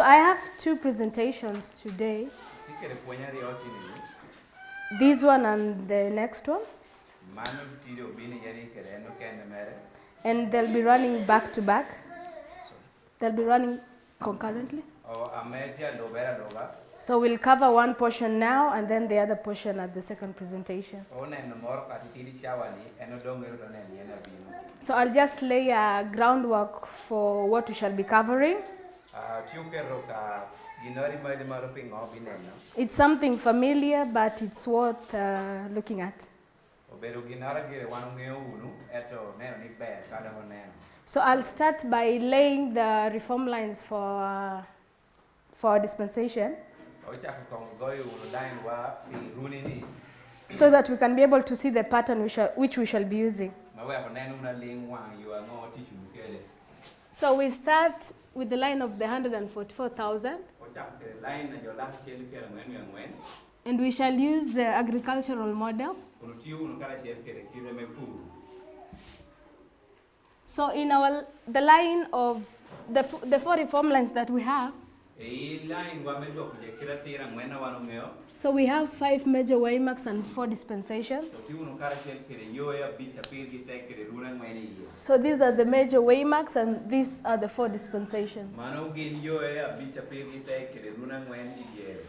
So I have two presentations today. This one and the next one. And they'll be running back to back. They'll be running concurrently. So we'll cover one portion now and then the other portion at the second presentation. So I'll just lay a groundwork for what we shall be covering. It's something familiar, but it's worth looking at. So I'll start by laying the reform lines for dispensation, so that we can be able to see the pattern which we shall be using. So we start with the line of the 144,000. And we shall use the agricultural model. So in the line of the four reform lines that we have, so we have 5 major waymarks and 4 dispensations. So these are the major waymarks and these are the 4 dispensations.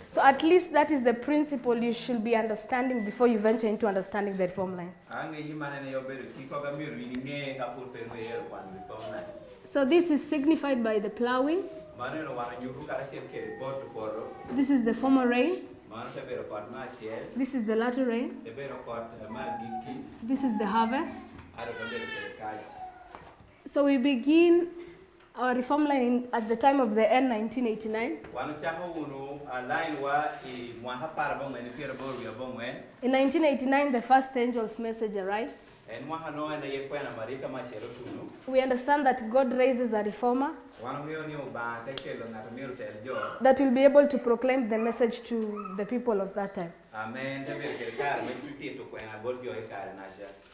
So at least that is the principle you should be understanding before you venture into understanding the reform lines. So this is signified by the plowing. This is the former rain. This is the latter rain. This is the harvest. So we begin our reform line at the time of the end 1989. In 1989, the first angel's message arrives. We understand that God raises a reformer that will be able to proclaim the message to the people of that time.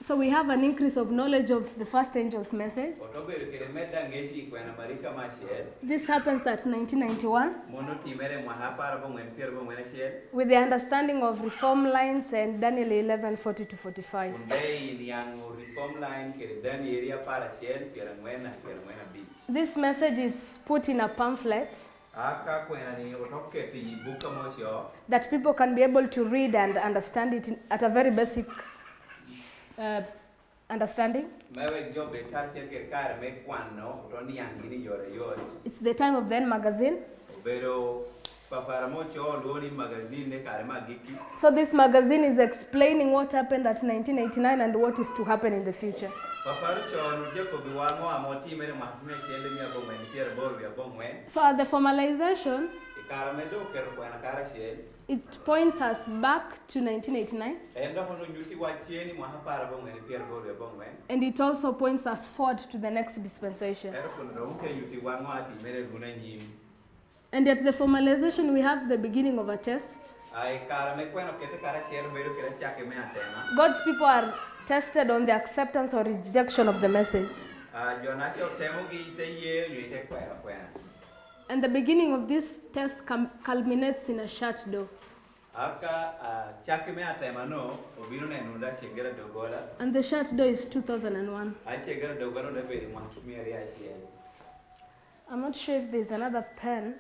So we have an increase of knowledge of the first angel's message. This happens at 1991 with the understanding of reform lines and Daniel 11:40-45. This message is put in a pamphlet that people can be able to read and understand it at a very basic understanding. It's the time of the End magazine. So this magazine is explaining what happened at 1989 and what is to happen in the future. So at the formalization, it points us back to 1989. And it also points us forward to the next dispensation. And at the formalization, we have the beginning of a test. God's people are tested on the acceptance or rejection of the message. And the beginning of this test culminates in a shut door. And the shut door is 2001. I'm not sure if there's another pen.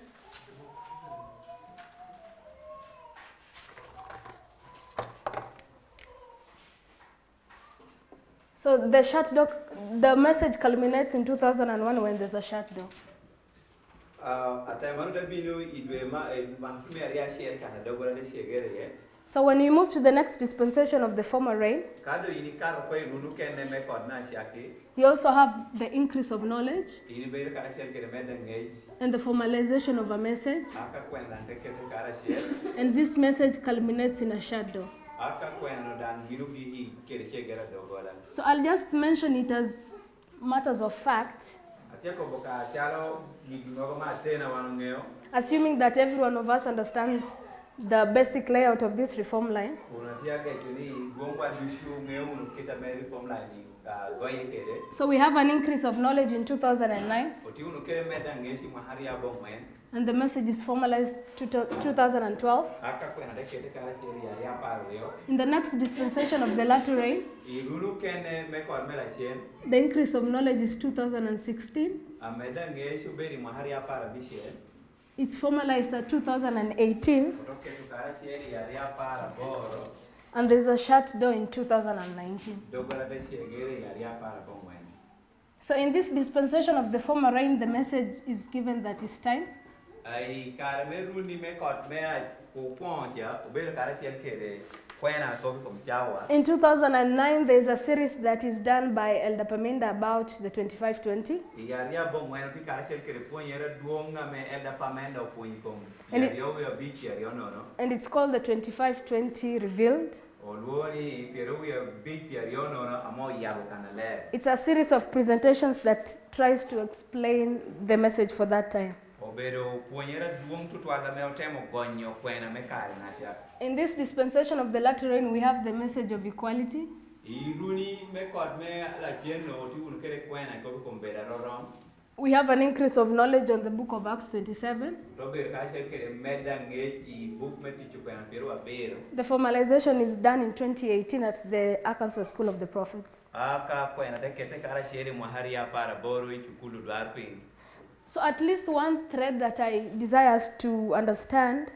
So the shut door, the message culminates in 2001 when there's a shut door. So when you move to the next dispensation of the former rain, you also have the increase of knowledge and the formalization of a message. And this message culminates in a shadow. So I'll just mention it as matters of fact, assuming that every one of us understands the basic layout of this reform line. So we have an increase of knowledge in 2009. And the message is formalized to 2012. In the next dispensation of the latter rain, the increase of knowledge is 2016. It's formalized at 2018. And there's a shutdown in 2019. So in this dispensation of the former rain, the message is given that it's time. In 2009, there's a series that is done by Elder Paminda about the 2520. And it's called the 2520 Revealed. It's a series of presentations that tries to explain the message for that time. In this dispensation of the latter rain, we have the message of equality. We have an increase of knowledge on the book of Acts 27. The formalization is done in 2018 at the Arkansas School of the Prophets. So at least one thread that I desire us to understand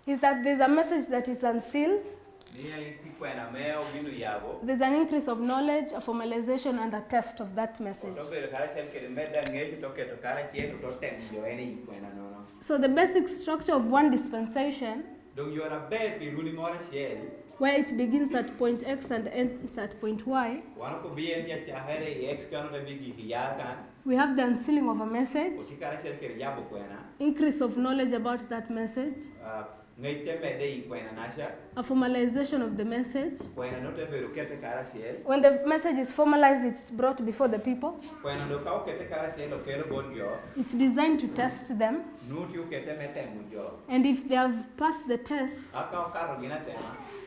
is that there's a message that is unsealed. There's an increase of knowledge, a formalization, and a test of that message. So the basic structure of one dispensation, where it begins at point X and ends at point Y, we have the unsealing of a message, increase of knowledge about that message, a formalization of the message. When the message is formalized, it's brought before the people. It's designed to test them. And if they have passed the test,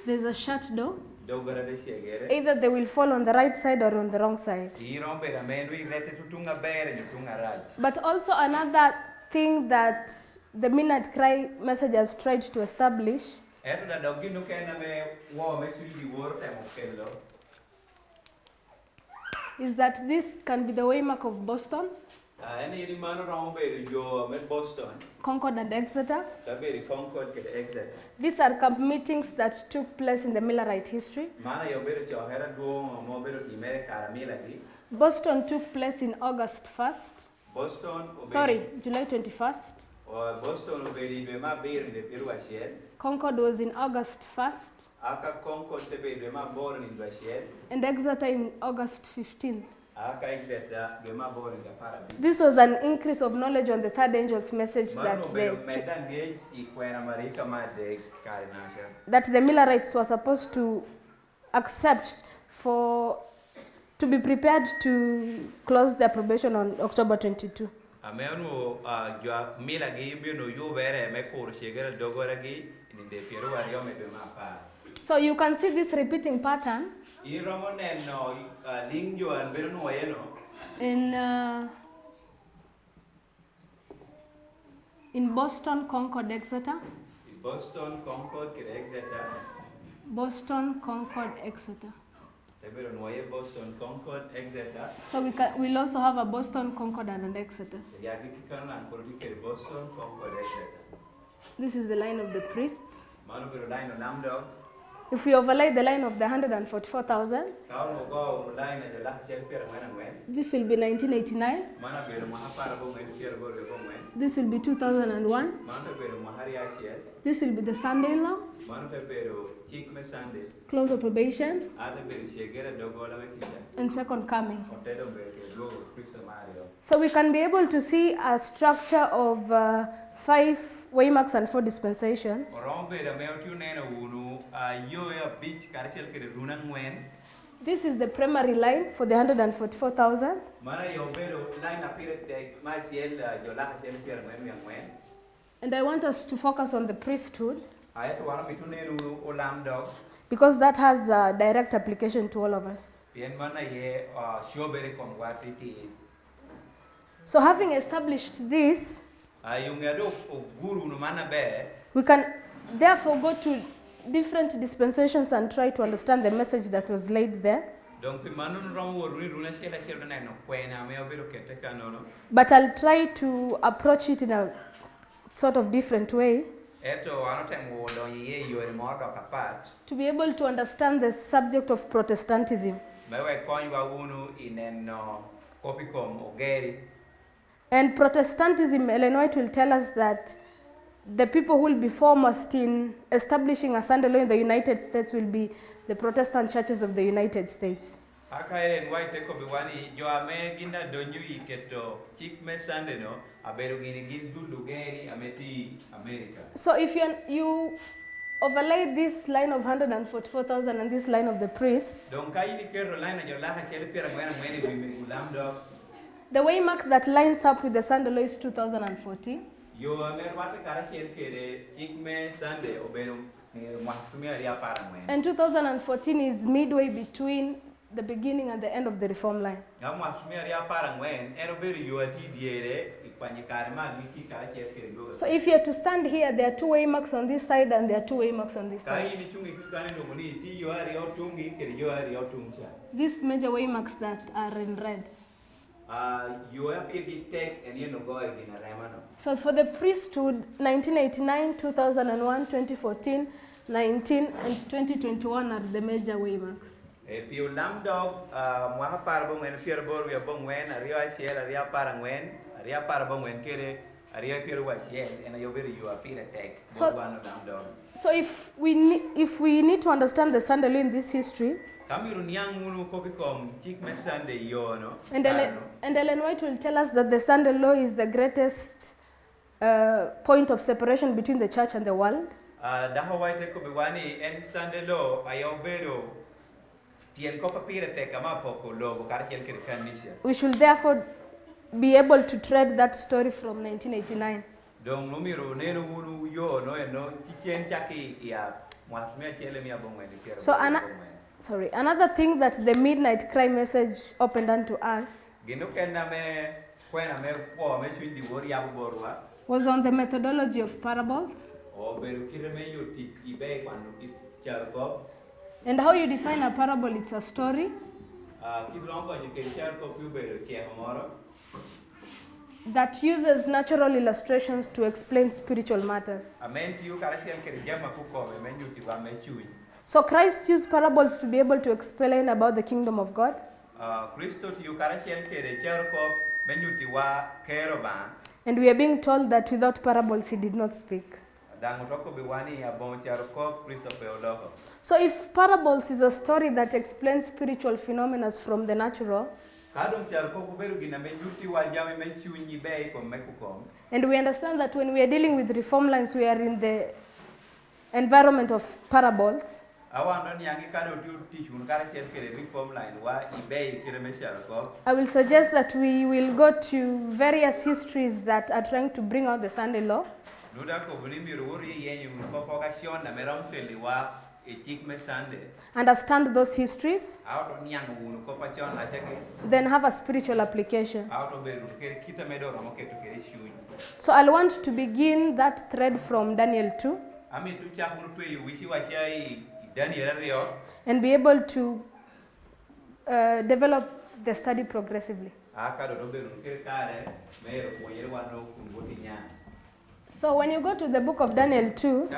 there's a shut door. Either they will fall on the right side or on the wrong side. But also another thing that the Midnight Cry message has tried to establish is that this can be the waymark of Boston, Concord and Exeter. These are camp meetings that took place in the Millerite history. Boston took place in August 1st. July 21st. Concord was in August 1st. And Exeter in August 15th. This was an increase of knowledge on the third angel's message that the Millerites were supposed to accept to be prepared to close their probation on October 22. So you can see this repeating pattern in Boston, Concord, Exeter. Boston, Concord, Exeter. Boston, Concord, Exeter. So we'll also have a Boston, Concord, and an Exeter. This is the line of the priests. If we overlay the line of the 144,000, this will be 1989. This will be 2001. This will be the Sunday law. Close of probation. And second coming. So we can be able to see a structure of 5 waymarks and 4 dispensations. This is the primary line for the 144,000. And I want us to focus on the priesthood, because that has a direct application to all of us. So having established this, we can therefore go to different dispensations and try to understand the message that was laid there. But I'll try to approach it in a sort of different way to be able to understand the subject of Protestantism. And Protestantism, Ellen White will tell us that the people who will be foremost in establishing a Sunday law in the United States will be the Protestant churches of the United States. So if you overlay this line of 144,000 and this line of the priests, the way mark that lines up with the Sunday law is 2014. And 2014 is midway between the beginning and the end of the reform line. So if you are to stand here, there are two way marks on this side and there are two way marks on this side. These major way marks that are in red. So for the priesthood, 1989, 2001, 2014, 19 and 2021 are the major way marks. So if we need to understand the Sunday law in this history, and Ellen White will tell us that the Sunday law is the greatest point of separation between the church and the world. We should therefore be able to tread that story from 1989. So another thing that the midnight cry message opened unto us was on the methodology of parables and how you define a parable. It's a story that uses natural illustrations to explain spiritual matters. So Christ used parables to be able to explain about the kingdom of God. And we are being told that without parables he did not speak. So if parables is a story that explains spiritual phenomena from the natural, and we understand that when we are dealing with reform lines, we are in the environment of parables, I will suggest that we will go to various histories that are trying to bring out the Sunday law. Understand those histories, then have a spiritual application. So I'll want to begin that thread from Daniel 2 and be able to develop the study progressively. So when you go to the book of Daniel 2,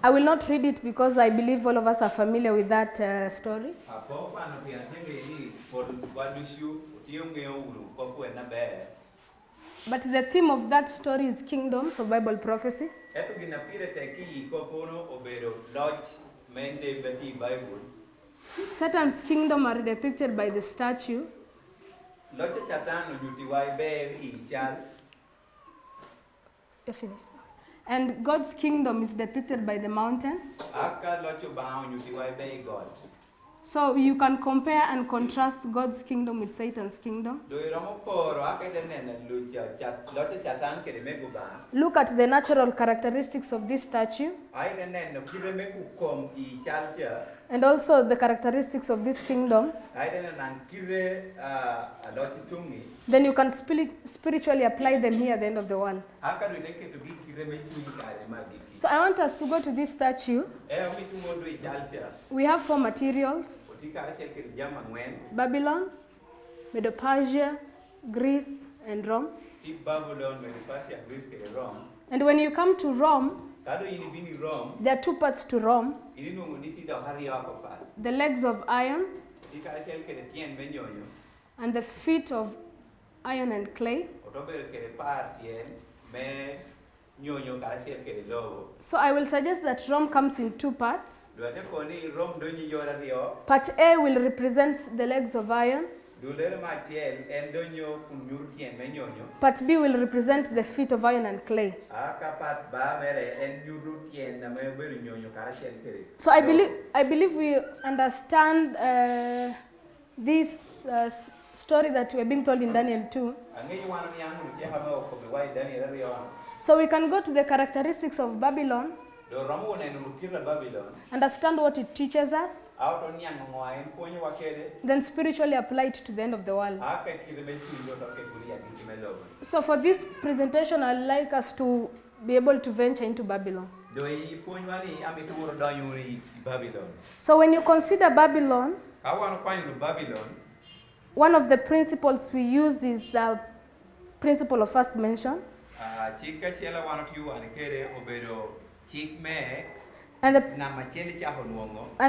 I will not read it because I believe all of us are familiar with that story. But the theme of that story is kingdoms of Bible prophecy. Satan's kingdom are depicted by the statue. You're finished. And God's kingdom is depicted by the mountain. So you can compare and contrast God's kingdom with Satan's kingdom. Look at the natural characteristics of this statue. And also the characteristics of this kingdom. Then you can spiritually apply them here at the end of the world. So I want us to go to this statue. We have 4 materials: Babylon, Medo-Persia, Greece, and Rome. And when you come to Rome, there are 2 parts to Rome: the legs of iron and the feet of iron and clay. So I will suggest that Rome comes in 2 parts. Part A will represent the legs of iron. Part B will represent the feet of iron and clay. So I believe we understand this story that we are being told in Daniel 2. So we can go to the characteristics of Babylon, understand what it teaches us, then spiritually apply it to the end of the world. So for this presentation, I'd like us to be able to venture into Babylon. So when you consider Babylon, one of the principles we use is the principle of first mention. And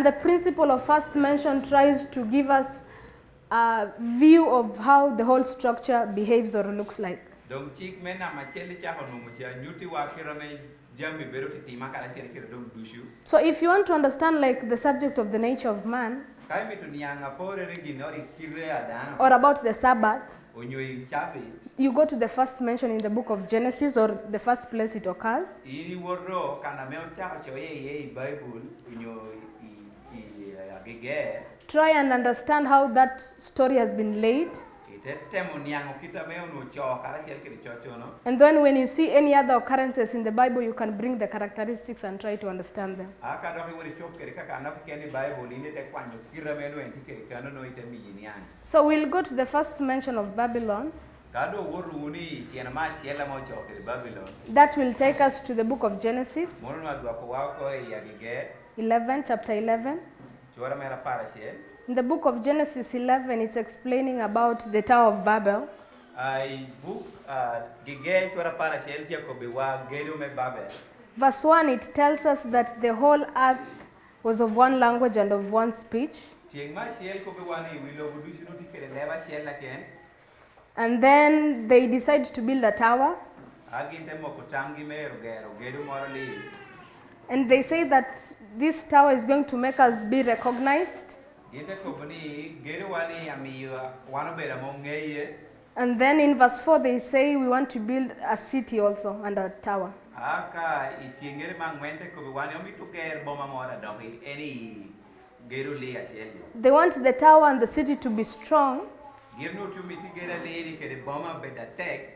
the principle of first mention tries to give us a view of how the whole structure behaves or looks like. So if you want to understand like the subject of the nature of man, or about the Sabbath, you go to the first mention in the book of Genesis, or the first place it occurs. Try and understand how that story has been laid. And then when you see any other occurrences in the Bible, you can bring the characteristics and try to understand them. So we'll go to the first mention of Babylon. That will take us to the book of Genesis 11, chapter 11. In the book of Genesis 11, it's explaining about the Tower of Babel. Verse 1, it tells us that the whole earth was of one language and of one speech. And then they decided to build a tower. And they say that this tower is going to make us be recognized. And then in verse 4 they say we want to build a city also and a tower. They want the tower and the city to be strong,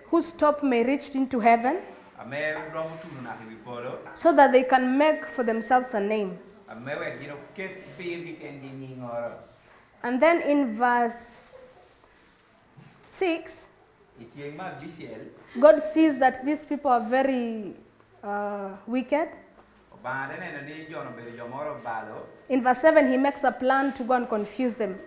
whose top may reach into heaven, so that they can make for themselves a name. And then in verse 6, God sees that these people are very wicked. In verse 7, he makes a plan to go and confuse them.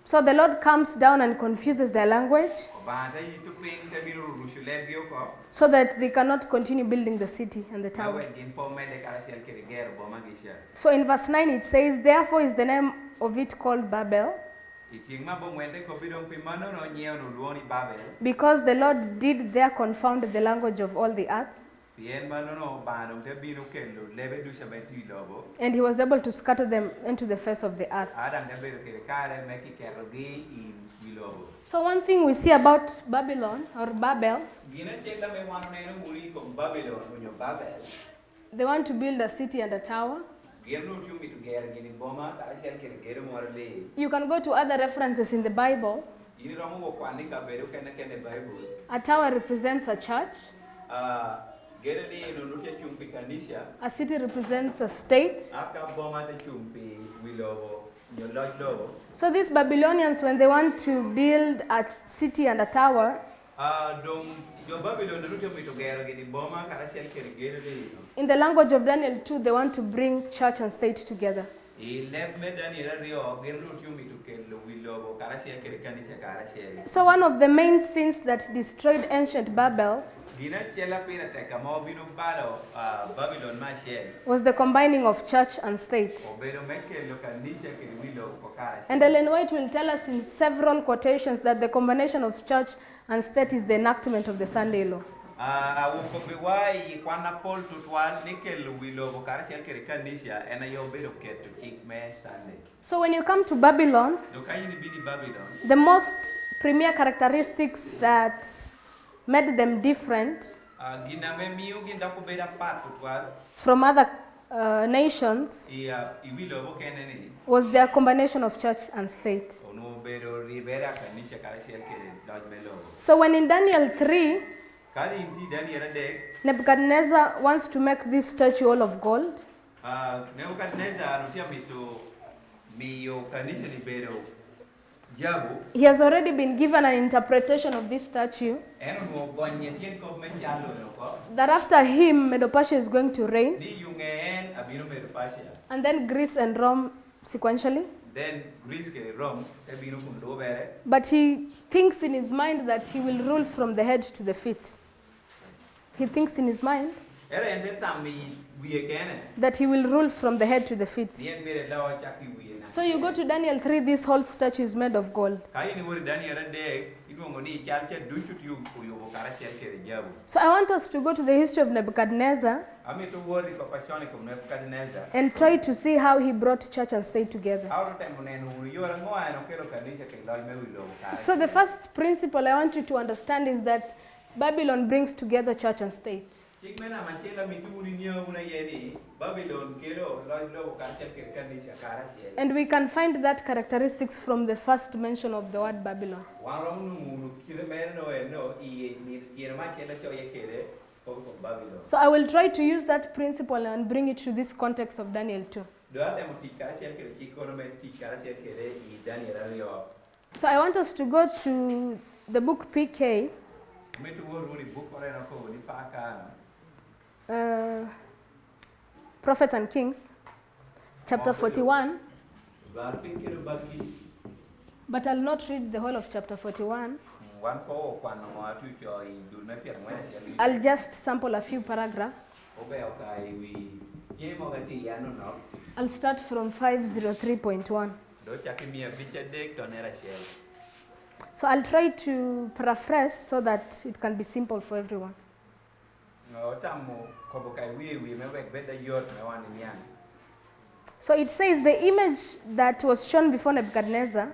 So the Lord comes down and confuses their language, so that they cannot continue building the city and the tower. So in verse 9 it says, therefore is the name of it called Babel, because the Lord did there confound the language of all the earth. And he was able to scatter them into the face of the earth. So one thing we see about Babylon or Babel they want to build a city and a tower. You can go to other references in the Bible. A tower represents a church. A city represents a state. So these Babylonians, when they want to build a city and a tower, in the language of Daniel 2, they want to bring church and state together. So one of the main sins that destroyed ancient Babel was the combining of church and state. And Ellen White will tell us in several quotations that the combination of church and state is the enactment of the Sunday law. So when you come to Babylon, the most premier characteristics that made them different from other nations was their combination of church and state. So when in Daniel 3, Nebuchadnezzar wants to make this statue all of gold, he has already been given an interpretation of this statue that after him, Medo-Persia is going to reign, and then Greece and Rome sequentially. But he thinks in his mind that he will rule from the head to the feet. He thinks in his mind that he will rule from the head to the feet. So you go to Daniel 3, this whole statue is made of gold. So I want us to go to the history of Nebuchadnezzar and try to see how he brought church and state together. So the first principle I want you to understand is that Babylon brings together church and state. And we can find that characteristics from the first mention of the word Babylon. So I will try to use that principle and bring it to this context of Daniel 2. So I want us to go to the book PK. Prophets and Kings, chapter 41. But I'll not read the whole of chapter 41. I'll just sample a few paragraphs. I'll start from 503.1. So I'll try to paraphrase so that it can be simple for everyone. So it says the image that was shown before Nebuchadnezzar,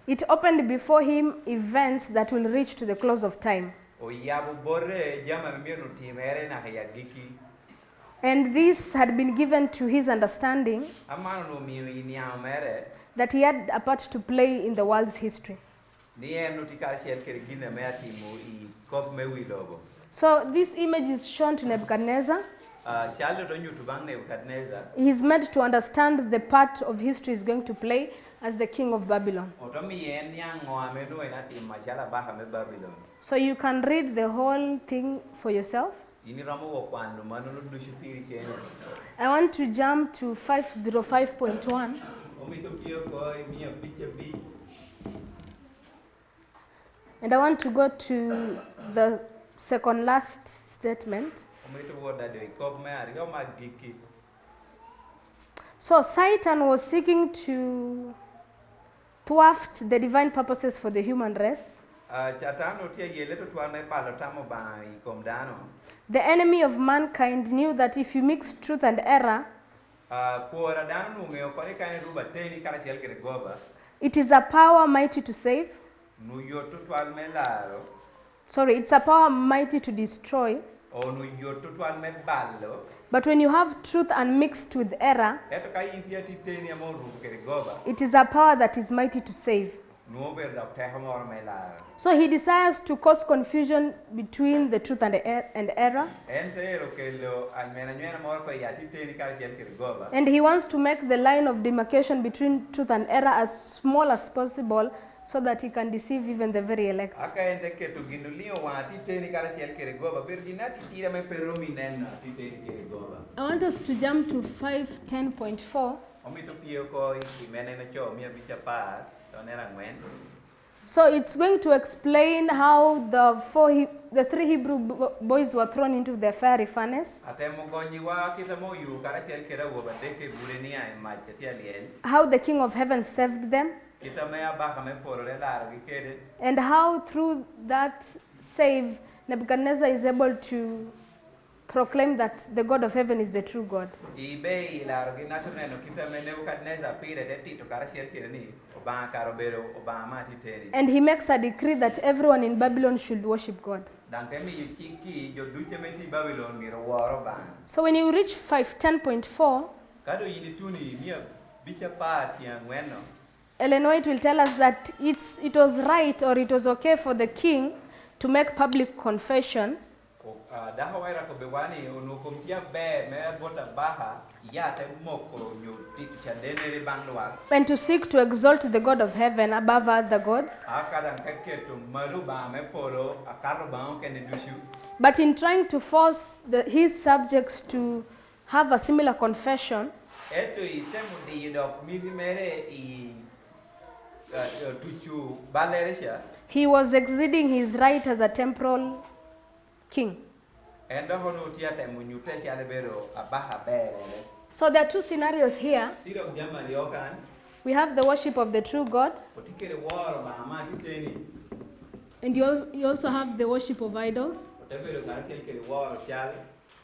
it opened before him events that will reach to the close of time. And this had been given to his understanding that he had a part to play in the world's history. So this image is shown to Nebuchadnezzar. He is made to understand the part of history is going to play as the king of Babylon. So you can read the whole thing for yourself. I want to jump to 505.1. And I want to go to the second last statement. So Satan was seeking to thwart the divine purposes for the human race. The enemy of mankind knew that if you mix truth and error, it is a power mighty to save. Sorry, it's a power mighty to destroy. But when you have truth unmixed with error, it is a power that is mighty to save. So he desires to cause confusion between the truth and error. And he wants to make the line of demarcation between truth and error as small as possible, so that he can deceive even the very elect. I want us to jump to 5.10.4. So it's going to explain how the three Hebrew boys were thrown into the fiery furnace. How the King of Heaven saved them. And how through that save, Nebuchadnezzar is able to proclaim that the God of Heaven is the true God. And he makes a decree that everyone in Babylon should worship God. So when you reach 5.10.4, Ellen White will tell us that it was right or it was okay for the king to make public confession and to seek to exalt the God of heaven above other gods. But in trying to force his subjects to have a similar confession, he was exceeding his right as a temporal king. So there are two scenarios here. We have the worship of the true God, and you also have the worship of idols.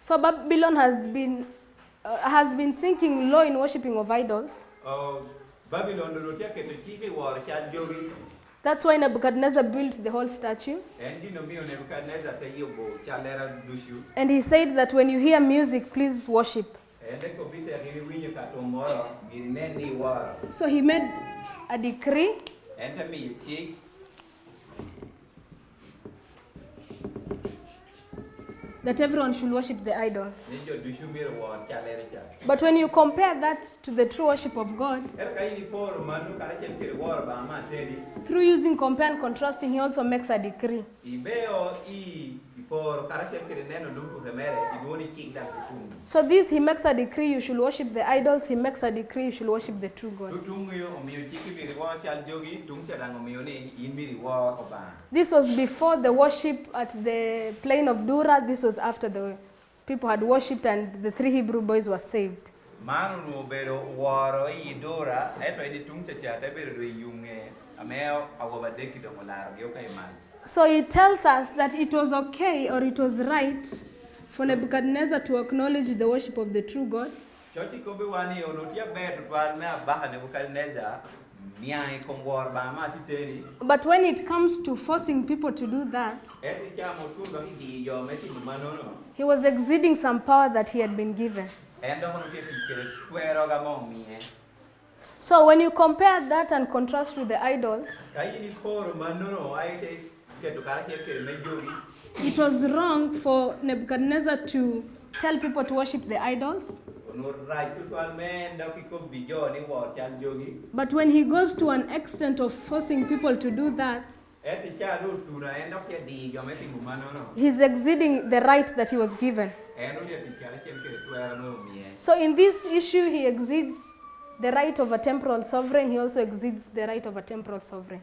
So Babylon has been sinking low in worshiping of idols. That's why Nebuchadnezzar built the whole statue. And he said that when you hear music, please worship. So he made a decree that everyone should worship the idols. But when you compare that to the true worship of God, through using compare and contrasting, he also makes a decree. So this, he makes a decree you should worship the idols, he makes a decree you should worship the true God. This was before the worship at the plain of Dura. This was after the people had worshipped and the three Hebrew boys were saved. So it tells us that it was okay or it was right for Nebuchadnezzar to acknowledge the worship of the true God. But when it comes to forcing people to do that, he was exceeding some power that he had been given. So when you compare that and contrast with the idols, it was wrong for Nebuchadnezzar to tell people to worship the idols. But when he goes to an extent of forcing people to do that, he's exceeding the right that he was given. So in this issue, he exceeds the right of a temporal sovereign. He also exceeds the right of a temporal sovereign.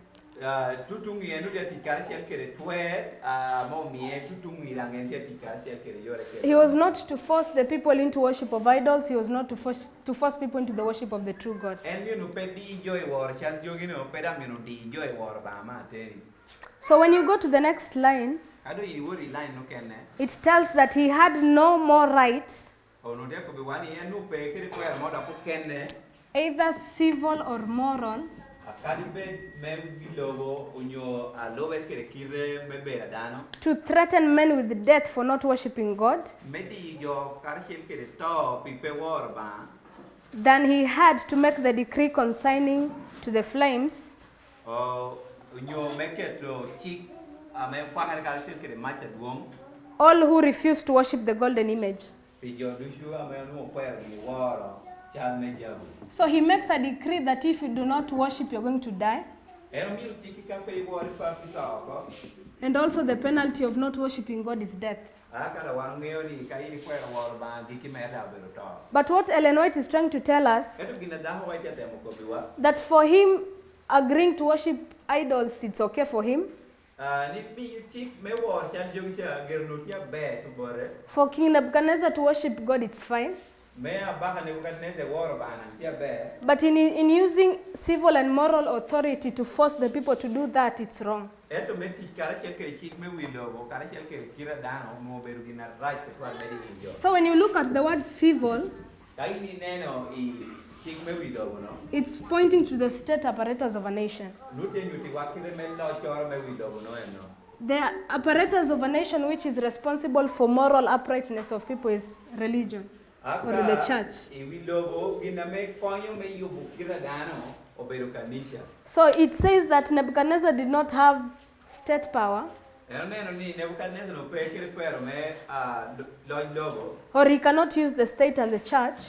He was not to force the people into worship of idols. He was not to force people into the worship of the true God. So when you go to the next line, it tells that he had no more right, either civil or moral, to threaten men with death for not worshipping God, than he had to make the decree consigning to the flames all who refused to worship the golden image. So he makes a decree that if you do not worship, you're going to die. And also the penalty of not worshiping God is death. But what Ellen White is trying to tell us, that for him agreeing to worship idols, it's okay for him. For King Nebuchadnezzar to worship God, it's fine. But in using civil and moral authority to force the people to do that, it's wrong. So when you look at the word civil, it's pointing to the state apparatus of a nation. The apparatus of a nation which is responsible for moral uprightness of people is religion, or the church. So it says that Nebuchadnezzar did not have state power, or he cannot use the state and the church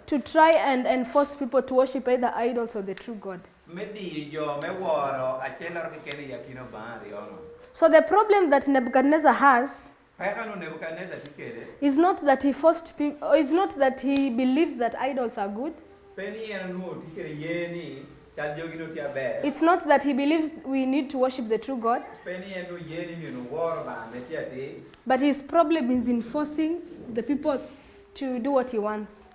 to try and enforce people to worship either idols or the true God. So the problem that Nebuchadnezzar has is not that he forced people, is not that he believes that idols are good. It's not that he believes we need to worship the true God. But his problem is in forcing the people to do what he wants.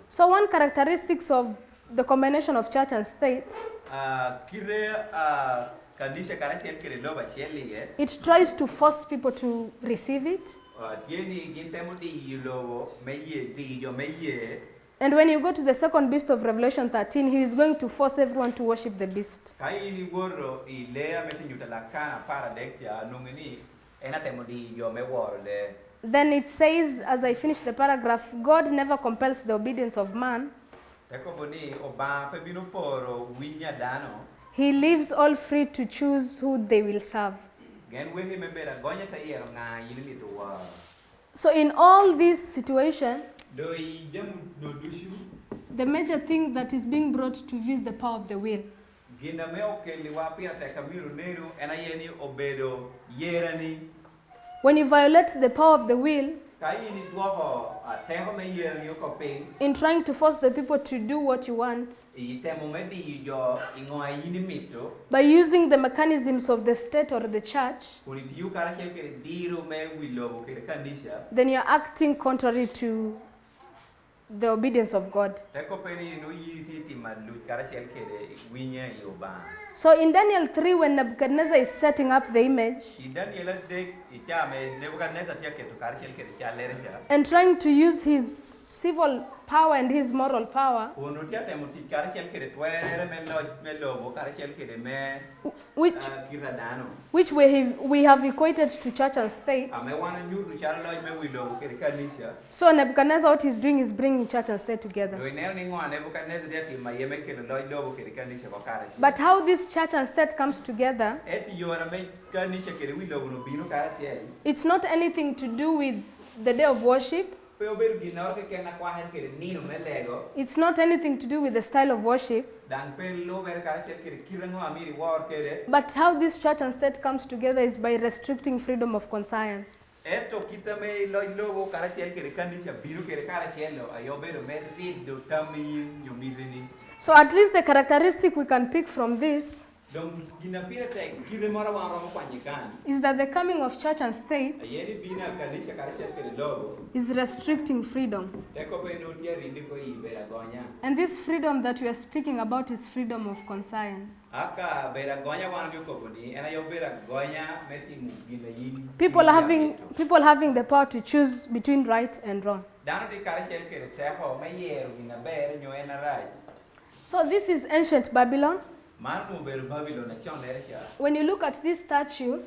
So one characteristic of the combination of church and state, it tries to force people to receive it. And when you go to the second beast of Revelation 13, he is going to force everyone to worship the beast. Then it says, as I finish the paragraph, God never compels the obedience of man. He leaves all free to choose who they will serve. So in all this situation, the major thing that is being brought to view is the power of the will. When you violate the power of the will, in trying to force the people to do what you want, by using the mechanisms of the state or the church, then you're acting contrary to the obedience of God. So in Daniel 3, when Nebuchadnezzar is setting up the image and trying to use his civil power and his moral power, which we have equated to church and state. So Nebuchadnezzar, what he's doing is bringing church and state together. But how this church and state comes together, it's not anything to do with the day of worship. It's not anything to do with the style of worship. But how this church and state comes together is by restricting freedom of conscience. So at least the characteristic we can pick from this is that the coming of church and state is restricting freedom. And this freedom that we are speaking about is freedom of conscience. People having the power to choose between right and wrong. So this is ancient Babylon. When you look at this statue,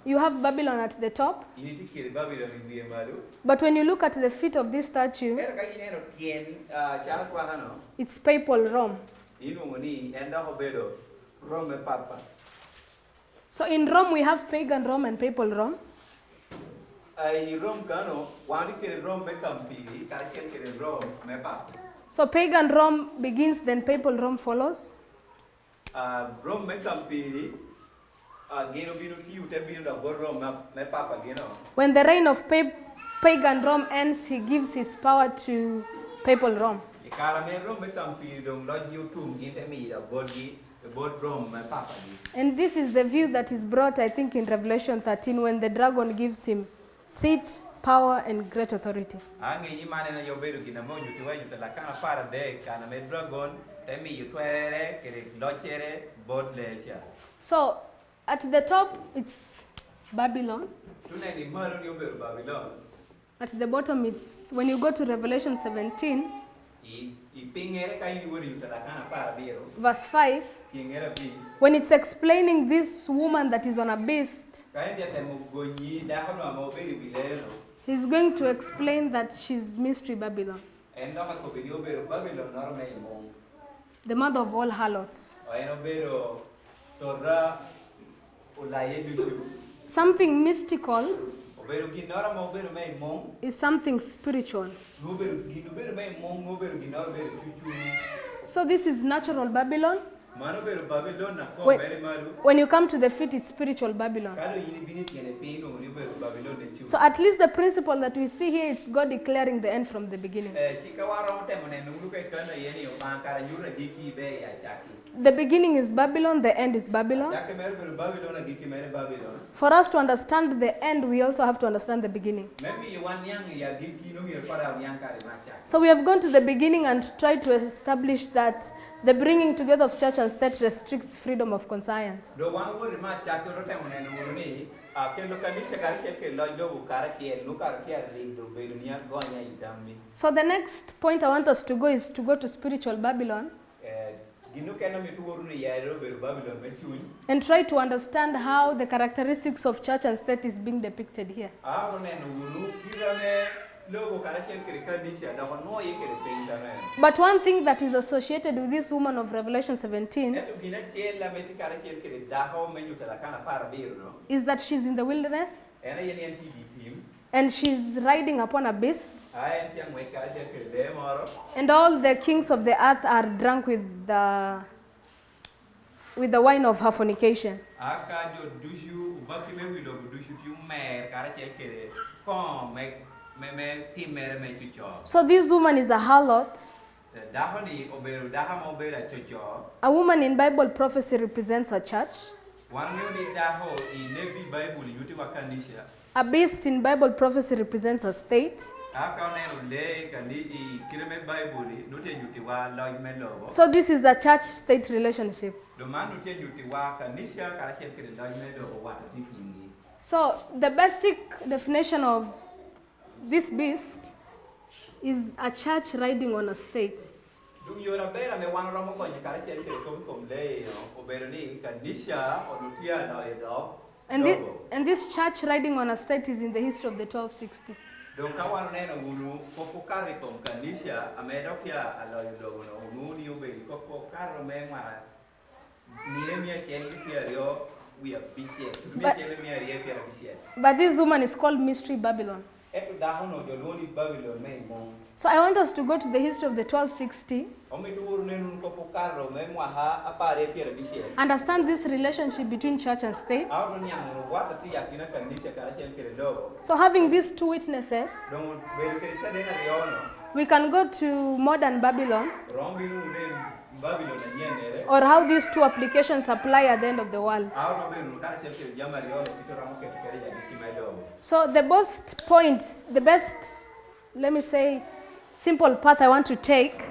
you have Babylon at the top. But when you look at the feet of this statue, it's papal Rome. So in Rome we have pagan Rome and papal Rome. So pagan Rome begins, then papal Rome follows. When the reign of pagan Rome ends, he gives his power to papal Rome. And this is the view that is brought, I think, in Revelation 13, when the dragon gives him seat, power, and great authority. So, at the top, it's Babylon. At the bottom, it's, when you go to Revelation 17, verse 5, when it's explaining this woman that is on a beast, he's going to explain that she's Mystery Babylon, the mother of all harlots. Something mystical is something spiritual. So this is natural Babylon. When you come to the feet, it's spiritual Babylon. So at least the principle that we see here is God declaring the end from the beginning. The beginning is Babylon, the end is Babylon. For us to understand the end, we also have to understand the beginning. So we have gone to the beginning and tried to establish that the bringing together of church and state restricts freedom of conscience. So the next point I want us to go is to go to spiritual Babylon and try to understand how the characteristics of church and state is being depicted here. But one thing that is associated with this woman of Revelation 17 is that she's in the wilderness and she's riding upon a beast, and all the kings of the earth are drunk with the wine of her fornication. So this woman is a harlot. A woman in Bible prophecy represents a church. A beast in Bible prophecy represents a state. So this is a church-state relationship. So the basic definition of this beast is a church riding on a state. And this church riding on a state is in the history of the 1260. But this woman is called Mystery Babylon. So I want us to go to the history of the 1260. Understand this relationship between church and state. So having these two witnesses, we can go to modern Babylon or how these two applications apply at the end of the world. So the best, let me say, simple path I want to take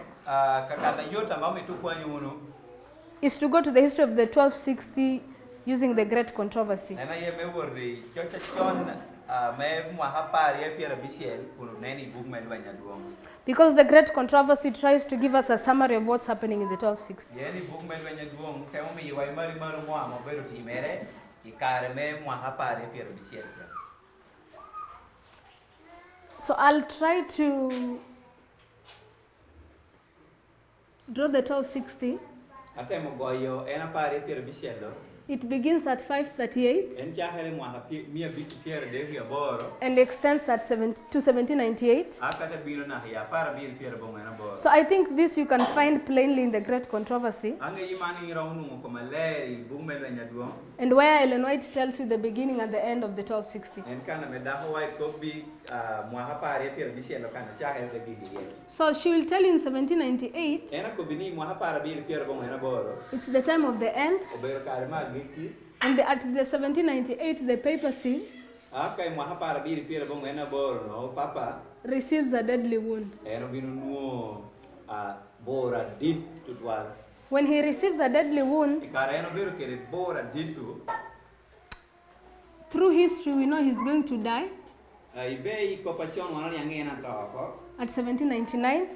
is to go to the history of the 1260 using the Great Controversy. Because the Great Controversy tries to give us a summary of what's happening in the 1260. So I'll try to draw the 1260. It begins at 538 and extends at to 1798. So I think this you can find plainly in the Great Controversy. And where Ellen White tells you the beginning and the end of the 1260. So she will tell you in 1798, it's the time of the end. And at the 1798, the papacy receives a deadly wound. When he receives a deadly wound, through history we know he's going to die. At 1799,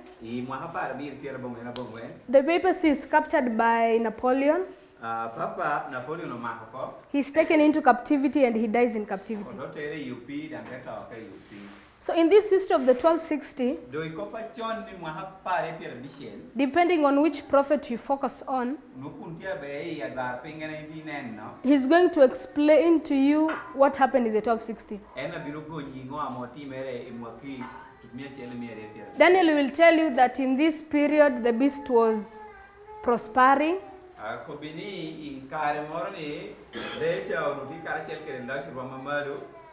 the papacy is captured by Napoleon. He's taken into captivity and he dies in captivity. So in this history of the 1260, depending on which prophet you focus on, he's going to explain to you what happened in the 1260. Daniel will tell you that in this period the beast was prospering.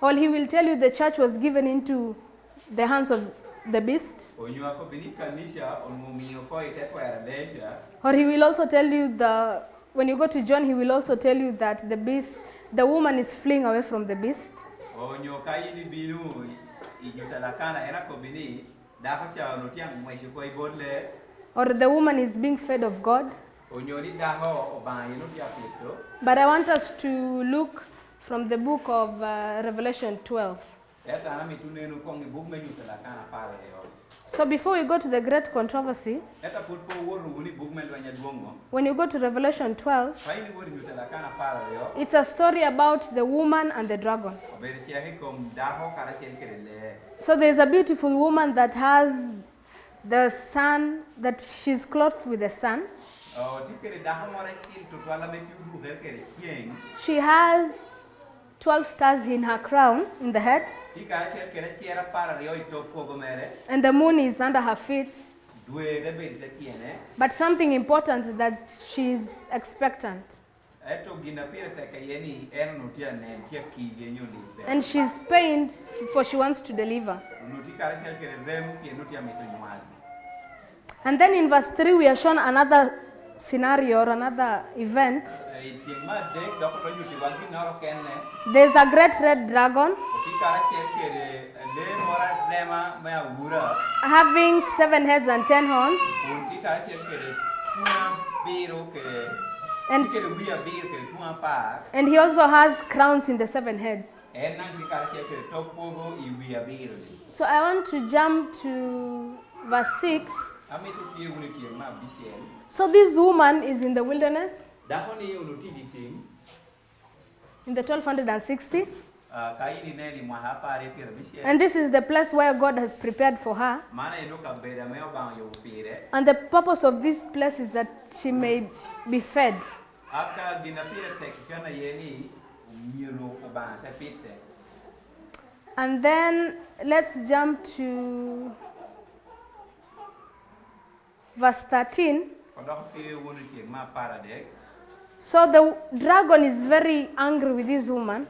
Or he will tell you the church was given into the hands of the beast. Or he will also tell you when you go to John, he will also tell you that the woman is fleeing away from the beast. Or the woman is being fed of God. But I want us to look from the book of Revelation 12. So before we go to the Great Controversy, when you go to Revelation 12, it's a story about the woman and the dragon. So there's a beautiful woman that has the sun, that she's clothed with the sun. She has 12 stars in her crown, in the head. And the moon is under her feet. But something important, that she's expectant. And she's pained, for she wants to deliver. And then in verse 3 we are shown another scenario or another event. There's a great red dragon having 7 heads and 10 horns. And he also has crowns in the 7 heads. So I want to jump to verse 6. So this woman is in the wilderness in the 1260. And this is the place where God has prepared for her. And the purpose of this place is that she may be fed. And then let's jump to verse 13. So the dragon is very angry with this woman.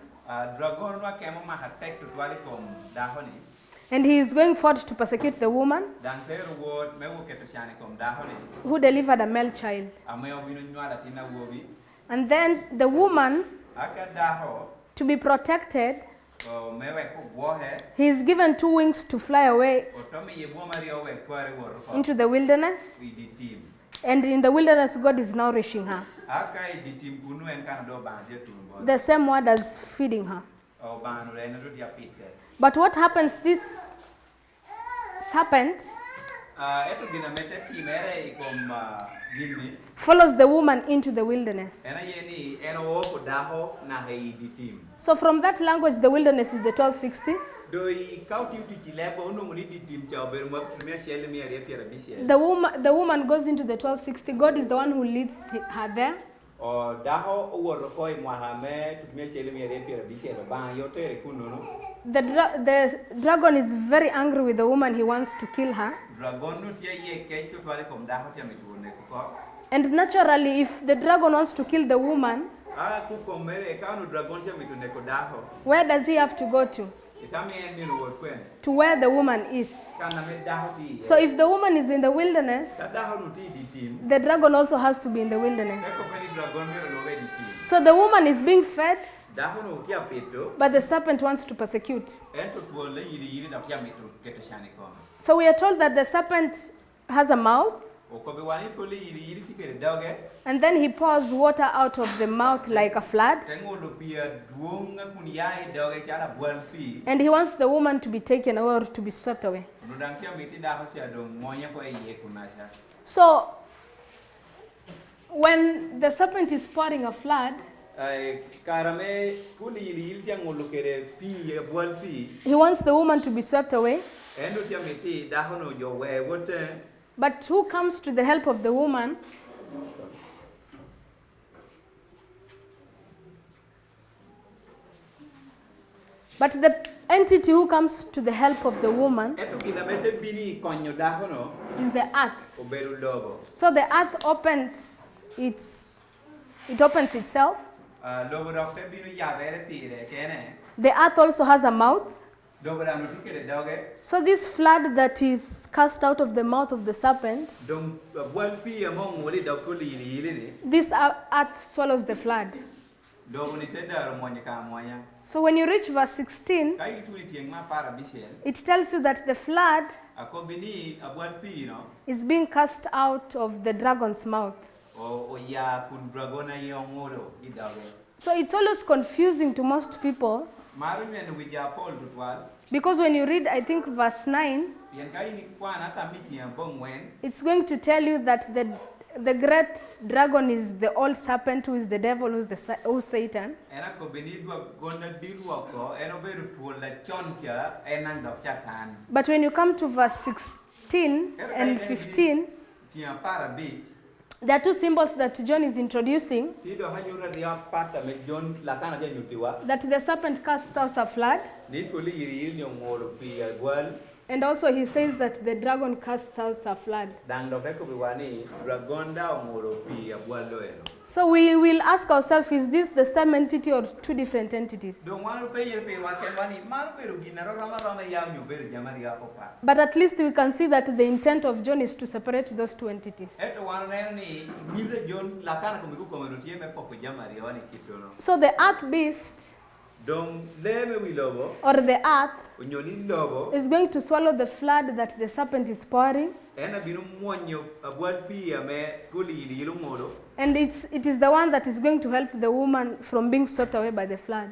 And he is going forth to persecute the woman who delivered a male child. And then the woman, to be protected, he is given 2 wings to fly away into the wilderness. And in the wilderness, God is nourishing her. The same word as feeding her. But what happens, this serpent follows the woman into the wilderness. So from that language, the wilderness is the 1260. The woman goes into the 1260. God is the one who leads her there. The dragon is very angry with the woman. He wants to kill her. And naturally, if the dragon wants to kill the woman, where does he have to go to? To where the woman is. So if the woman is in the wilderness, the dragon also has to be in the wilderness. So the woman is being fed, but the serpent wants to persecute. So we are told that the serpent has a mouth, and then he pours water out of the mouth like a flood. And he wants the woman to be taken or to be swept away. So when the serpent is pouring a flood, he wants the woman to be swept away. But who comes to the help of the woman? But the entity who comes to the help of the woman is the earth. So the earth opens itself. The earth also has a mouth. So this flood that is cast out of the mouth of the serpent, this earth swallows the flood. So when you reach verse 16, it tells you that the flood is being cast out of the dragon's mouth. So it's always confusing to most people, because when you read, I think, verse 9, it's going to tell you that the great dragon is the old serpent, who is the devil, who's Satan. But when you come to verse 16 and 15, there are 2 symbols that John is introducing. That the serpent casts out a flood. And also he says that the dragon casts out a flood. So we will ask ourselves, is this the same entity or 2 different entities? But at least we can see that the intent of John is to separate those 2 entities. So the earth beast, or the earth, is going to swallow the flood that the serpent is pouring. And it is the one that is going to help the woman from being swept away by the flood.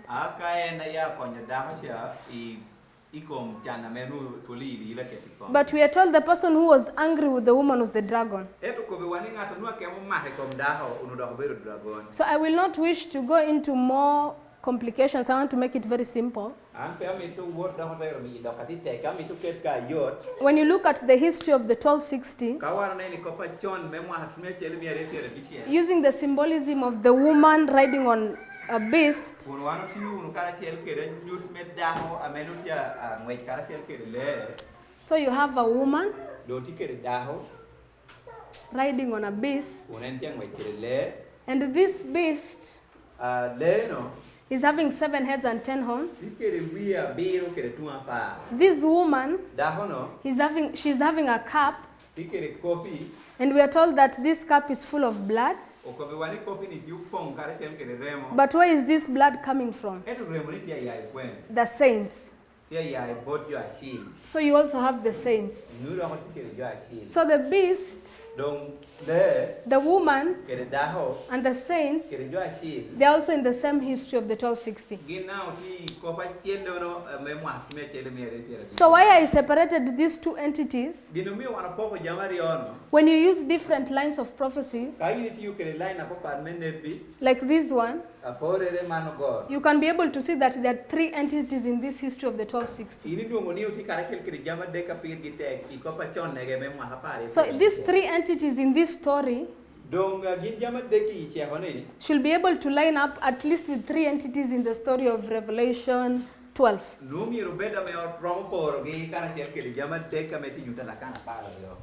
But we are told the person who was angry with the woman was the dragon. So I will not wish to go into more complications. I want to make it very simple. When you look at the history of the 1260, using the symbolism of the woman riding on a beast, so you have a woman riding on a beast, and this beast is having 7 heads and 10 horns. This woman, she's having a cup, and we are told that this cup is full of blood. But where is this blood coming from? The saints. So you also have the saints. So the beast, the woman, and the saints, they are also in the same history of the 1260. So why I separated these two entities? When you use different lines of prophecies, like this one, you can be able to see that there are 3 entities in this history of the 1260. So these 3 entities in this story should be able to line up at least with 3 entities in the story of Revelation 12.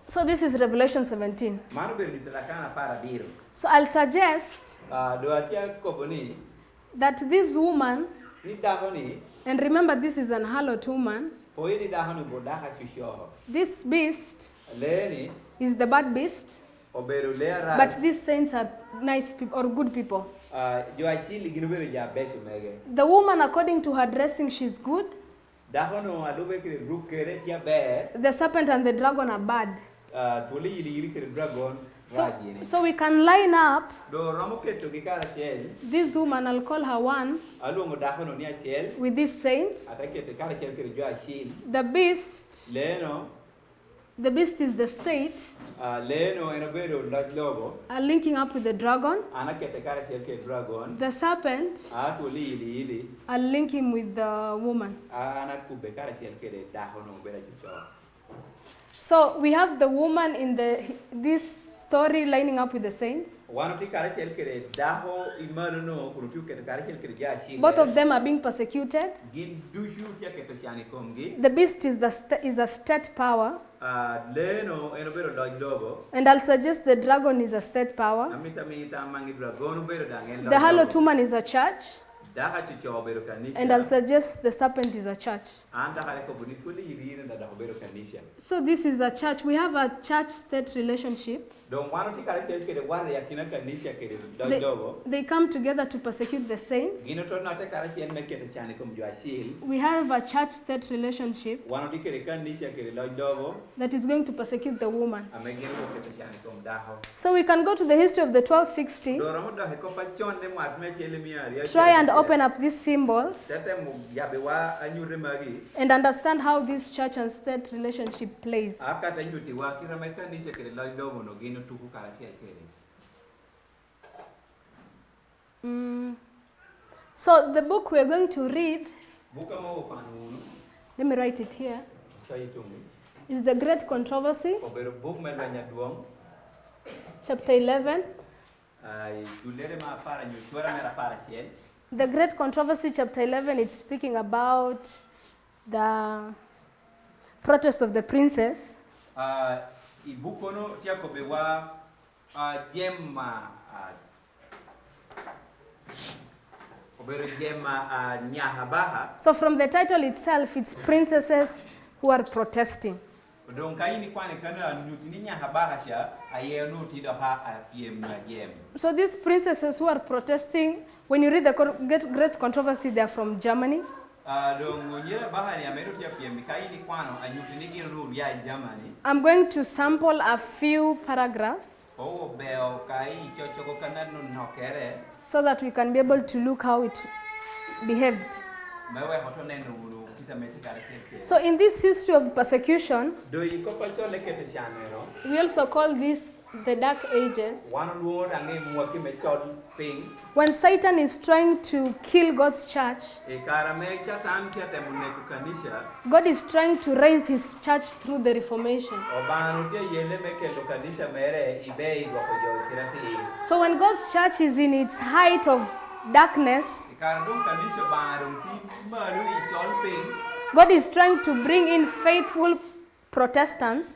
So this is Revelation 17. So I'll suggest that this woman, and remember this is an harlot woman, this beast is the bad beast, but these saints are nice people or good people. The woman, according to her dressing, she's good. The serpent and the dragon are bad. So we can line up this woman, I'll call her 1, with these saints. The beast is the state, linking up with the dragon. The serpent, I'll link him with the woman. So we have the woman in this story lining up with the saints. Both of them are being persecuted. The beast is a state power. And I'll suggest the dragon is a state power. The harlot woman is a church. And I'll suggest the serpent is a church. So this is a church. We have a church-state relationship. They come together to persecute the saints. We have a church-state relationship that is going to persecute the woman. So we can go to the history of the 1260. Try and open up these symbols and understand how this church and state relationship plays. So the book we're going to read, let me write it here, is The Great Controversy, chapter 11. The Great Controversy, chapter 11, it's speaking about the protest of the princess. So from the title itself, it's princesses who are protesting. So these princesses who are protesting, when you read the Great Controversy, they are from Germany. I'm going to sample a few paragraphs so that we can be able to look how it behaved. So in this history of persecution, we also call this the Dark Ages. When Satan is trying to kill God's church, God is trying to raise his church through the Reformation. So when God's church is in its height of darkness, God is trying to bring in faithful Protestants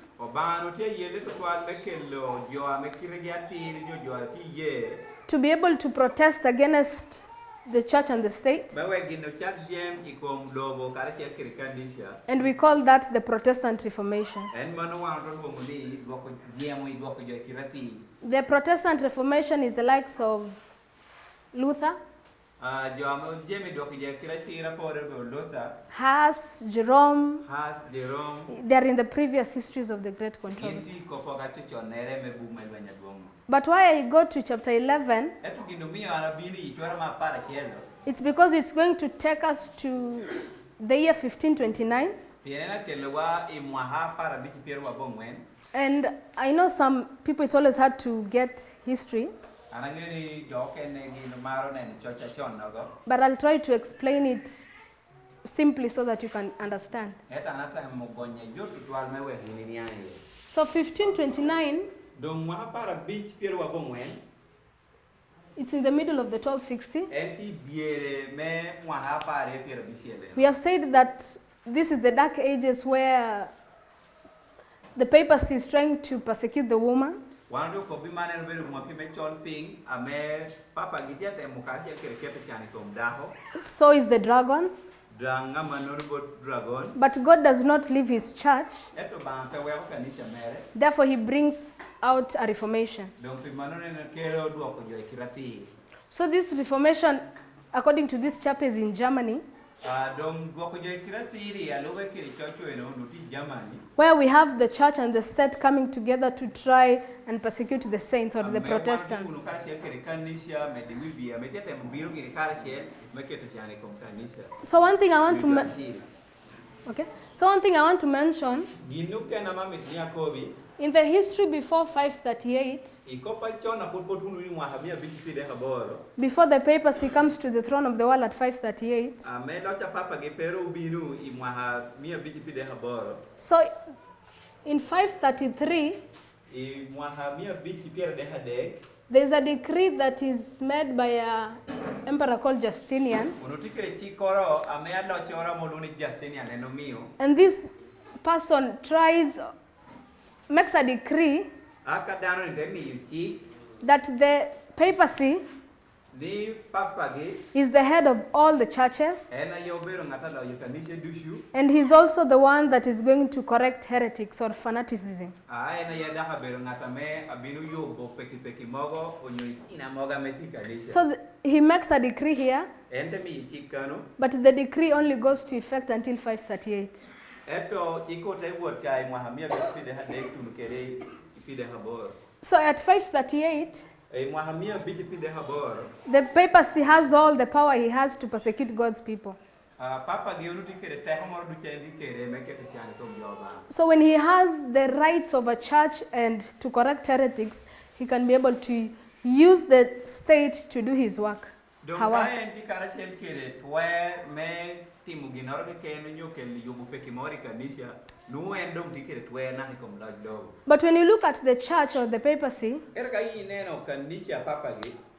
to be able to protest against the church and the state. And we call that the Protestant Reformation. The Protestant Reformation is the likes of Luther, Has, Jerome. They are in the previous histories of the Great Controversy. But why I go to chapter 11, it's because it's going to take us to the year 1529. And I know some people, it's always hard to get history. But I'll try to explain it simply so that you can understand. So 1529, it's in the middle of the 1260. We have said that this is the dark ages where the papacy is trying to persecute the woman. So is the dragon. But God does not leave his church. Therefore, he brings out a reformation. So this reformation, according to this chapter, is in Germany, where we have the church and the state coming together to try and persecute the saints or the Protestants. So one thing I want to mention, in the history before 538, before the papacy comes to the throne of the world at 538, so in 533, there's a decree that is made by an emperor called Justinian. And this person makes a decree that the papacy is the head of all the churches, and he's also the one that is going to correct heretics or fanaticism. So he makes a decree here, but the decree only goes to effect until 538. So at 538, the papacy has all the power he has to persecute God's people. So when he has the rights of a church and to correct heretics, he can be able to use the state to do his work. But when you look at the church or the papacy,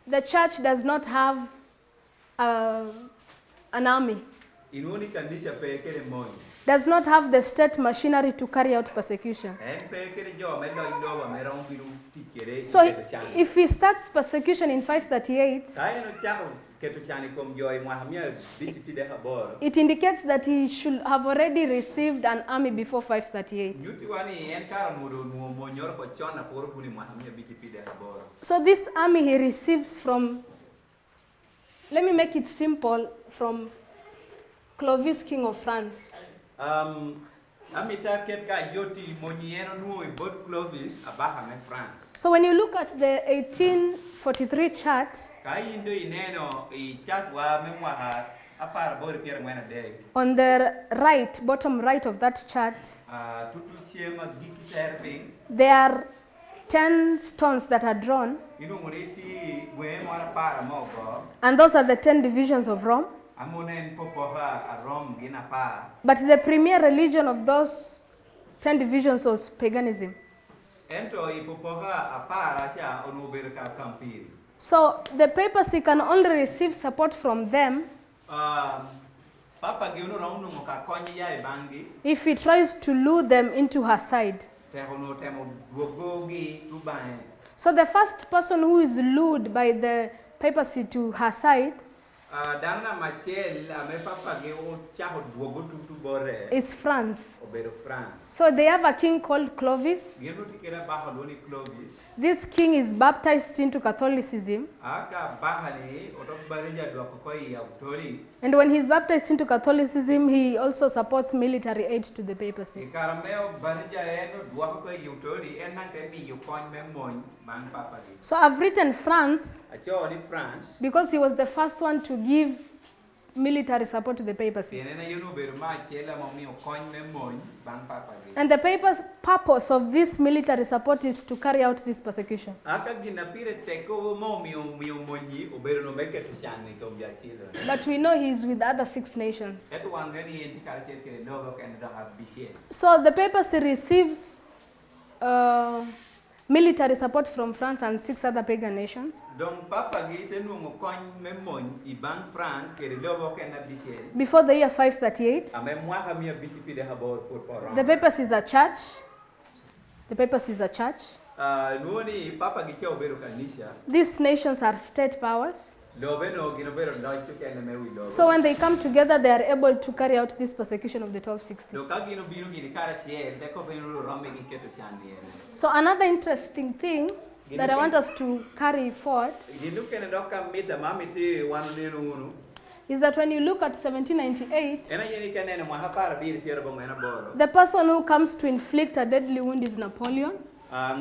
the church does not have an army, does not have the state machinery to carry out persecution. So if he starts persecution in 538, it indicates that he should have already received an army before 538. So this army he receives from, let me make it simple, from Clovis, King of France. So when you look at the 1843 chart, on the right, bottom right of that chart, there are 10 stones that are drawn, and those are the 10 divisions of Rome. But the premier religion of those 10 divisions was paganism. So the papacy can only receive support from them if he tries to lure them into her side. So the first person who is lured by the papacy to her side is France. So they have a king called Clovis. This king is baptized into Catholicism. And when he's baptized into Catholicism, he also supports military aid to the papacy. So I've written France because he was the first one to give military support to the papacy. And the papa's purpose of this military support is to carry out this persecution. But we know he's with other 6 nations. So the papacy receives military support from France and 6 other pagan nations. Before the year 538, the papacy is a church. The papacy is a church. These nations are state powers. So when they come together, they are able to carry out this persecution of the 1260. So another interesting thing that I want us to carry forward is that when you look at 1798, the person who comes to inflict a deadly wound is Napoleon. And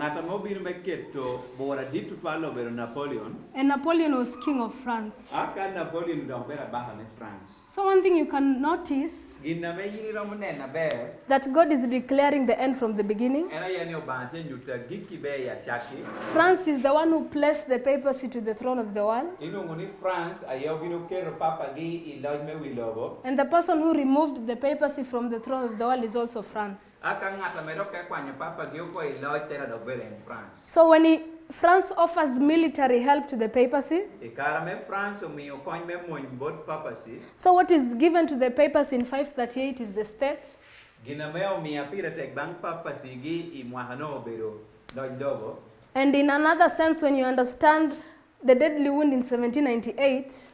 Napoleon was king of France. So one thing you can notice that God is declaring the end from the beginning. France is the one who placed the papacy to the throne of the world. And the person who removed the papacy from the throne of the world is also France. So when France offers military help to the papacy, so what is given to the papacy in 538 is the state. And in another sense, when you understand the deadly wound in 1798,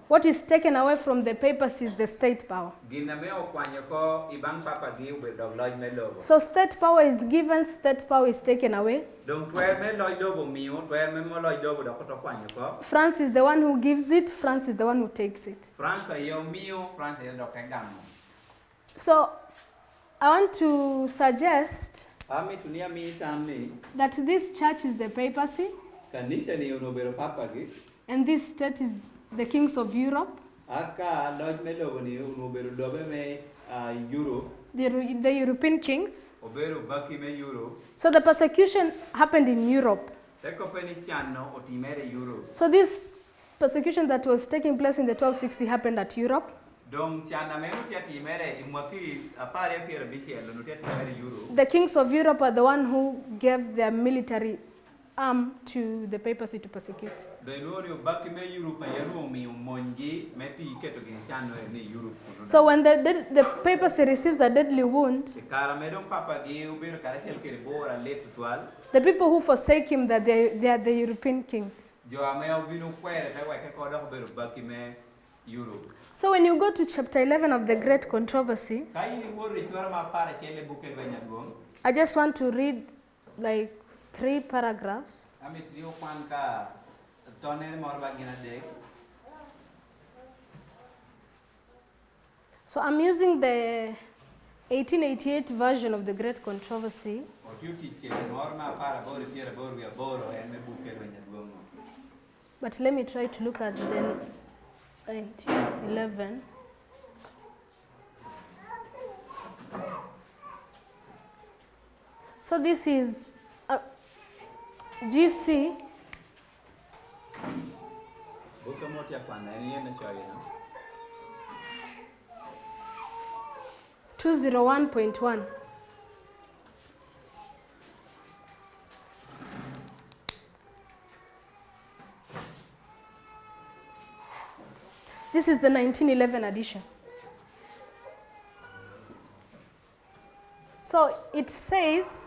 what is taken away from the papacy is the state power. So state power is given, state power is taken away. France is the one who gives it, France is the one who takes it. So I want to suggest that this church is the papacy, and this state is the kings of Europe. The European kings. So the persecution happened in Europe. So this persecution that was taking place in the 1260 happened at Europe. The kings of Europe are the one who gave their military arm to the papacy to persecute. So when the papacy receives a deadly wound, the people who forsake him, that they are the European kings. So when you go to chapter 11 of the Great Controversy, I just want to read like 3 paragraphs. So I'm using the 1888 version of the Great Controversy. But let me try to look at the 1911. So this is GC 201.1. This is the 1911 edition. So it says,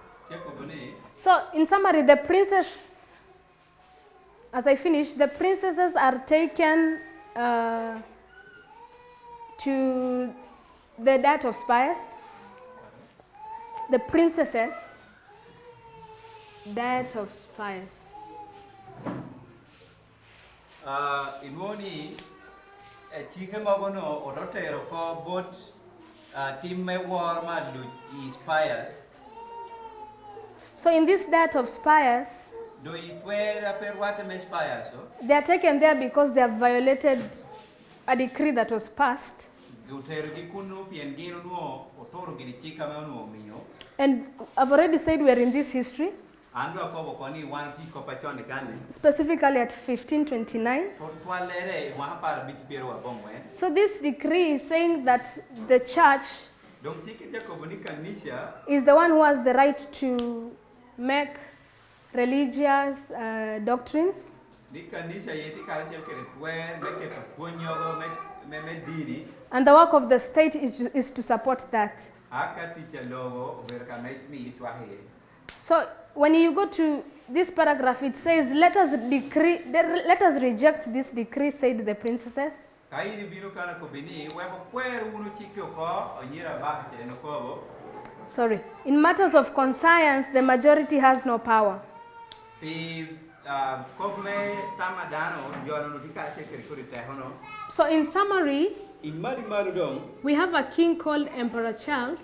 so in summary, the princess as I finish, the princesses are taken to the Diet of Spies. The princesses, Diet of Spies. Inwoni chike magono ototero ko bot team me war madu spies. So in this Diet of Spies, do itwera per what me spies? They are taken there because they have violated a decree that was passed. And I've already said we are in this history. Specifically at 1529. So this decree is saying that the church is the one who has the right to make religious doctrines. And the work of the state is to support that. So when you go to this paragraph, it says, let us reject this decree, said the princesses. Sorry. In matters of conscience, the majority has no power. So in summary, we have a king called Emperor Charles.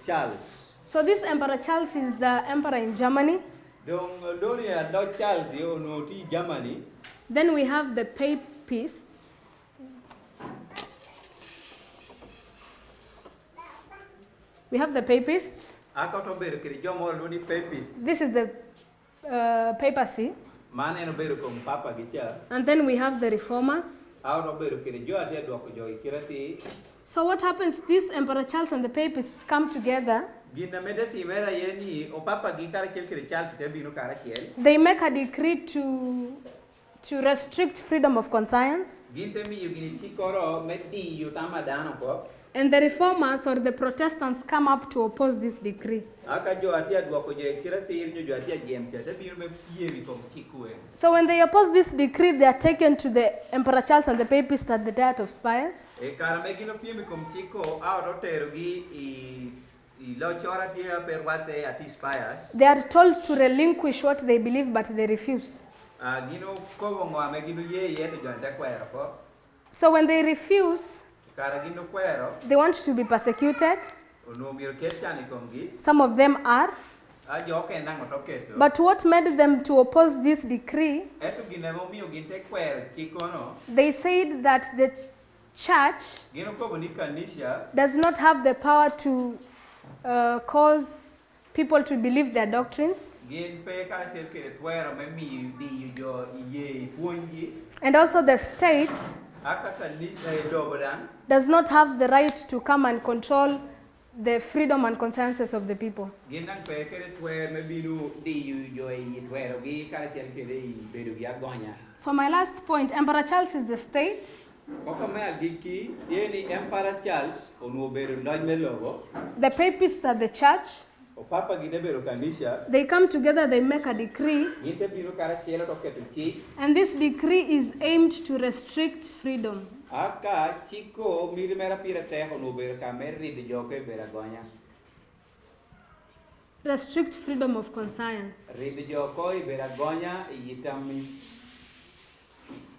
Charles. So this Emperor Charles is the emperor in Germany. Then we have the papists. We have the papists. This is the papacy. And then we have the reformers. So what happens? This Emperor Charles and the papists come together. They make a decree to restrict freedom of conscience. And the reformers or the Protestants come up to oppose this decree. So when they oppose this decree, they are taken to the Emperor Charles and the papists at the Diet of Spies. They are told to relinquish what they believe, but they refuse. So when they refuse, they want to be persecuted. Some of them are. But what made them to oppose this decree? They said that the church does not have the power to cause people to believe their doctrines. And also the state does not have the right to come and control the freedom and consciences of the people. So my last point, Emperor Charles is the state. The papists are the church. They come together, they make a decree. And this decree is aimed to restrict freedom. Restrict freedom of conscience.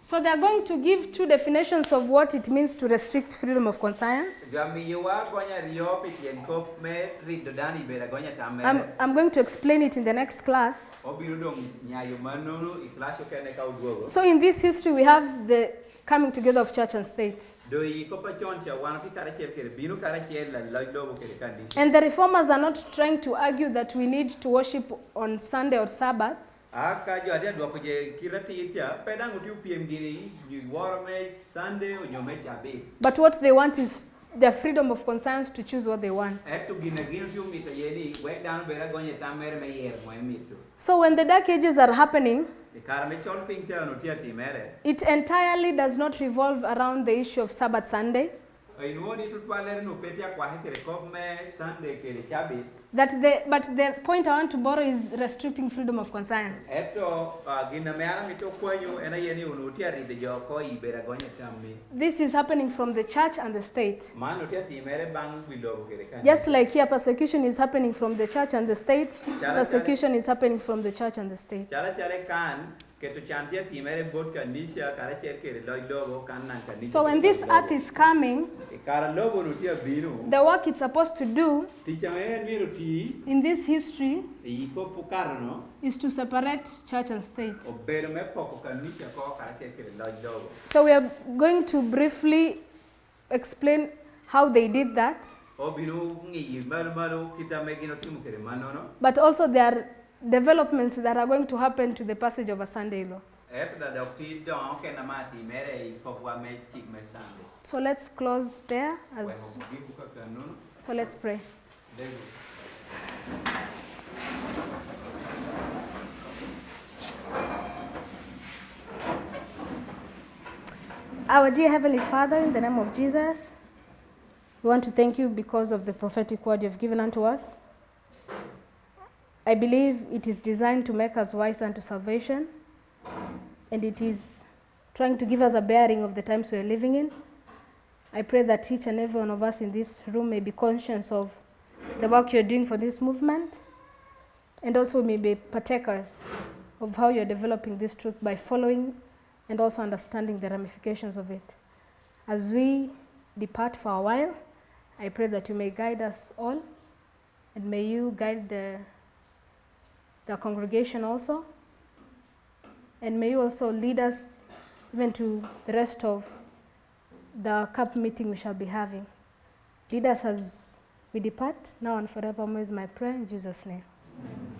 So they are going to give two definitions of what it means to restrict freedom of conscience. I'm going to explain it in the next class. So in this history, we have the coming together of church and state. And the reformers are not trying to argue that we need to worship on Sunday or Sabbath. But what they want is their freedom of conscience to choose what they want. So when the Dark Ages are happening, it entirely does not revolve around the issue of Sabbath Sunday. But the point I want to borrow is restricting freedom of conscience. This is happening from the church and the state. Just like here, persecution is happening from the church and the state, persecution is happening from the church and the state. So when this earth is coming, the work it's supposed to do in this history is to separate church and state. So we are going to briefly explain how they did that. But also there are developments that are going to happen to the passage of a Sunday law. So let's close there. So let's pray. Our dear Heavenly Father, in the name of Jesus, we want to thank you because of the prophetic word you have given unto us. I believe it is designed to make us wise unto salvation, and it is trying to give us a bearing of the times we are living in. I pray that each and every one of us in this room may be conscious of the work you're doing for this movement, and also may be partakers of how you're developing this truth by following and also understanding the ramifications of it. As we depart for a while, I pray that you may guide us all, and may you guide the congregation also, and may you also lead us even to the rest of the CAP meeting we shall be having. Lead us as we depart, now and forevermore is my prayer, in Jesus' name. Amen.